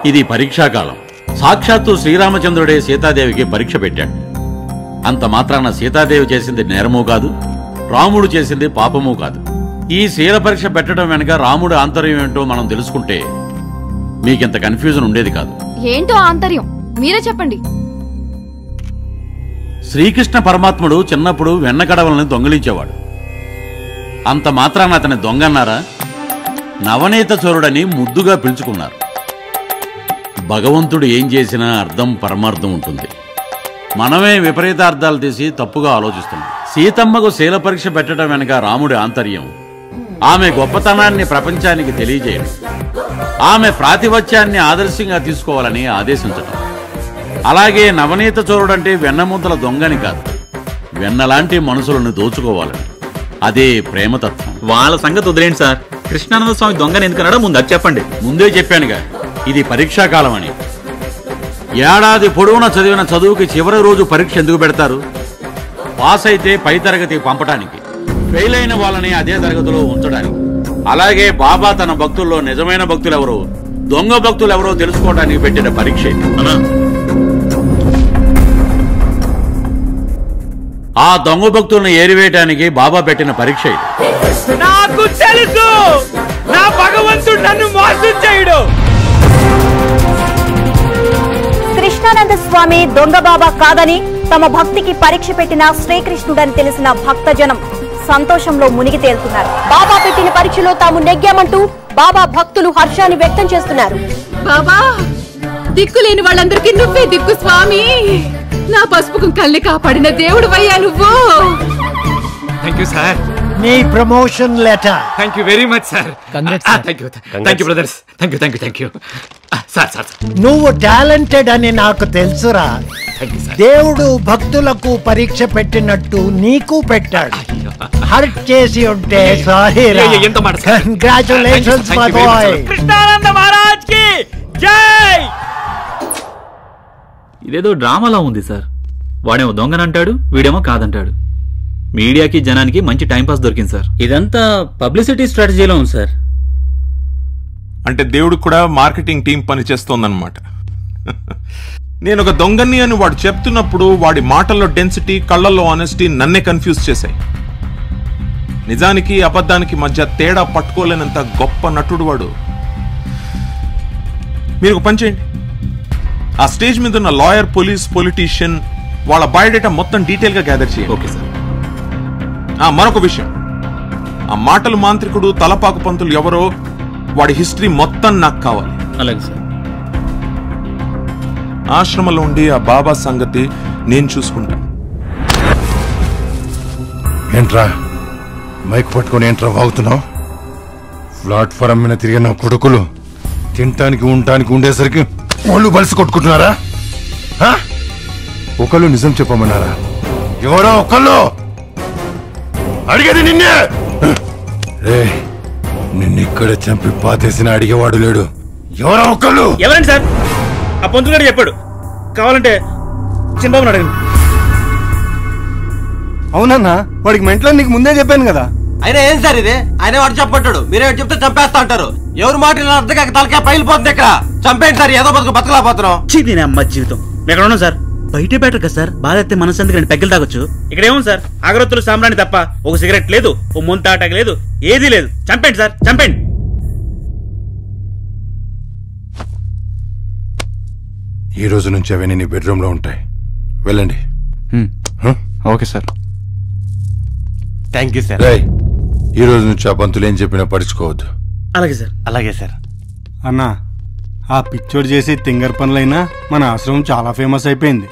ఇది పరీక్షాకాలం. సాక్షాత్తు శ్రీరామచంద్రుడే సీతాదేవికి పరీక్ష పెట్టాడు. అంత మాత్రాన సీతాదేవి చేసింది నేరమూ కాదు, రాముడు చేసింది పాపమూ కాదు. ఈ శీల పరీక్ష పెట్టడం వెనక రాముడు ఆంతర్యం ఏంటో మనం తెలుసుకుంటే మీకింత కన్ఫ్యూజన్ ఉండేది కాదు. ఏంటో ఆంతర్యం మీరే చెప్పండి. శ్రీకృష్ణ పరమాత్ముడు చిన్నప్పుడు వెన్నకడవలను దొంగిలించేవాడు. అంత మాత్రాన అతని దొంగన్నారా? నవనీత చోరుడని ముద్దుగా పిలుచుకున్నారు. భగవంతుడు ఏం చేసినా అర్థం పరమార్థం ఉంటుంది. మనమే విపరీతార్థాలు తీసి తప్పుగా ఆలోచిస్తున్నాం. సీతమ్మకు శీల పరీక్ష పెట్టడం వెనక రాముడి ఆంతర్యం ఆమె గొప్పతనాన్ని ప్రపంచానికి తెలియజేయడం, ఆమె ప్రాతిపత్యాన్ని ఆదర్శంగా తీసుకోవాలని ఆదేశించటం. అలాగే నవనీత చోరుడంటే వెన్నముద్దల దొంగని కాదు, వెన్నలాంటి మనుషులను దోచుకోవాలని. అదే ప్రేమతత్వం. వాళ్ళ సంగతి వదిలేండి సార్. కృష్ణానంద స్వామి దొంగని ఎందుకన్నాడో ముందు అది చెప్పండి. ముందే చెప్పానుగా, ఇది పరీక్షాకాలం అని. ఏడాది పొడవునా చదివిన చదువుకి చివరి రోజు పరీక్ష ఎందుకు పెడతారు? పాస్ అయితే పై తరగతి పంపటానికి, ఫెయిల్ అయిన వాళ్ళని అదే తరగతిలో ఉంచడానికి. అలాగే బాబా తన భక్తుల్లో నిజమైన భక్తులెవరో, దొంగ భక్తులెవరో తెలుసుకోవడానికి పెట్టిన పరీక్ష. ఆ దొంగ భక్తులను ఏరివేయటానికి బాబా పెట్టిన పరీక్ష ఇది. నాకు తెలుసు, నా భగవంతుడు నన్ను మోసం చేయడు. కృష్ణానంద స్వామి దొంగ బాబా కాదని తమ భక్తికి పరీక్ష పెట్టిన శ్రీకృష్ణుడని తెలిసిన భక్తజనం సంతోషంలో మునిగి తేలుతున్నారు. బాబా పెట్టిన పరీక్షలో తాము నెగ్గామంటూ బాబా భక్తులు హర్షాన్ని వ్యక్తం చేస్తున్నారు. బాబా, దిక్కులేని వాళ్ళందరికీ నువ్వే దిక్కు స్వామి. నా పసుపు కుంకల్ని కాపాడిన దేవుడు వయ్యా నువ్వు. Thank you sir. నీ promotion letter. Thank you very much sir. Thank you brothers. Thank you sir. నువ్వు టాలెంటెడ్ అని నాకు తెలుసురా. దేవుడు భక్తులకు పరీక్ష పెట్టినట్టు నీకు పెట్టాడు. హర్ట్ చేసి ఉంటే sorry. Congratulations my boy. Krishnananda Maharaj కి జై. ఇదేదో డ్రామాలా ఉంది సార్. వాడేమో దొంగనంటాడు, వీడేమో కాదంటాడు. మీడియాకి జనానికి మంచి టైంపాస్ దొరికింది సార్. ఇదంతా పబ్లిసిటీ స్ట్రాటజీలో ఉంది సార్. అంటే దేవుడికి కూడా మార్కెటింగ్ టీం పనిచేస్తోందన్నమాట. నేను ఒక దొంగని అని వాడు చెప్తున్నప్పుడు వాడి మాటల్లో డెన్సిటీ, కళ్ళల్లో ఆనెస్టీ నన్నే కన్ఫ్యూజ్ చేశాయి. నిజానికి అబద్ధానికి మధ్య తేడా పట్టుకోలేనంత గొప్ప నటుడు వాడు. మీరు ఒక పని చేయండి, ఆ స్టేజ్ మీద ఉన్న లాయర్, పోలీస్, పొలిటీషియన్ వాళ్ళ బయోడేటా మొత్తం డీటెయిల్ గా గ్యాదర్ చేయండి. Okay sir. మరొక విషయం, ఆ మాటలు మాంత్రికుడు, తలపాకు పంతులు ఎవరో వాడి హిస్టరీ మొత్తం నాకు కావాలి. అలాగే సార్. ఆశ్రమంలో ఉండి ఆ బాబా సంగతి నేను చూసుకుంటాను. ఏంట్రా మైక్ పట్టుకొని ఏంట్రా వాగుతున్నావు? ప్లాట్ఫారం మీద తిరిగిన కొడుకులు తినటానికి ఉండటానికి ఉండేసరికి వాళ్ళు బలిసి కొట్టుకుంటున్నారా? ఒకళ్ళు నిజం చెప్పమన్నారా? ఎవరో ఒకళ్ళు అడిగేది నిన్నే. రే, నిన్నిక్కడ చంపి పాతేసిన అడిగేవాడు లేడు. ఎవరో ఒకళ్ళు. ఎవరండి సార్? ఆ పంతులు గారు చెప్పాడు. కావాలంటే చిన్నబాబుని అడగండి. అవునన్నా, వాడికి మెంట్లో నీకు ముందే చెప్పాను కదా. అయినా ఏం సార్ ఇది? ఆయన వాడు చెప్పంటాడు, మీరే చెప్తే చంపేస్తా అంటారు. ఎవరు మాటలు అర్థం కాక తలకాయ పైలిపోతుంది. ఇక్కడ చంపేయండి సార్, ఏదో బతుకు బతకలేకపోతున్నాం. నేను అమ్మ జీవితం ఎక్కడ ఉన్నాం సార్? బయటే బెటర్ కదా సార్. బాగా అయితే మనసు రెండు పెగ్గలు తాగొచ్చు. ఇక్కడ ఏమో సార్, అగరొత్తులు సాంబ్రాణి తప్ప ఒక సిగరెట్ లేదు, ఓ ముంతాటక లేదు, ఏదీ లేదు. చంపేయండి సార్, చంపేయండి. ఈ రోజు నుంచి అవన్నీ నీ బెడ్రూమ్ లో ఉంటాయి. వెళ్ళండి. Okay sir. Thank you sir. ఈ రోజు నుంచి ఆ పంతులు ఏం చెప్పినా పడుచుకోవద్దు. అలాగే సార్. అలాగే సార్. అన్నా, ఆ పిచ్చోడు చేసే తింగర్ పనులైనా మన ఆశ్రమం చాలా ఫేమస్ అయిపోయింది.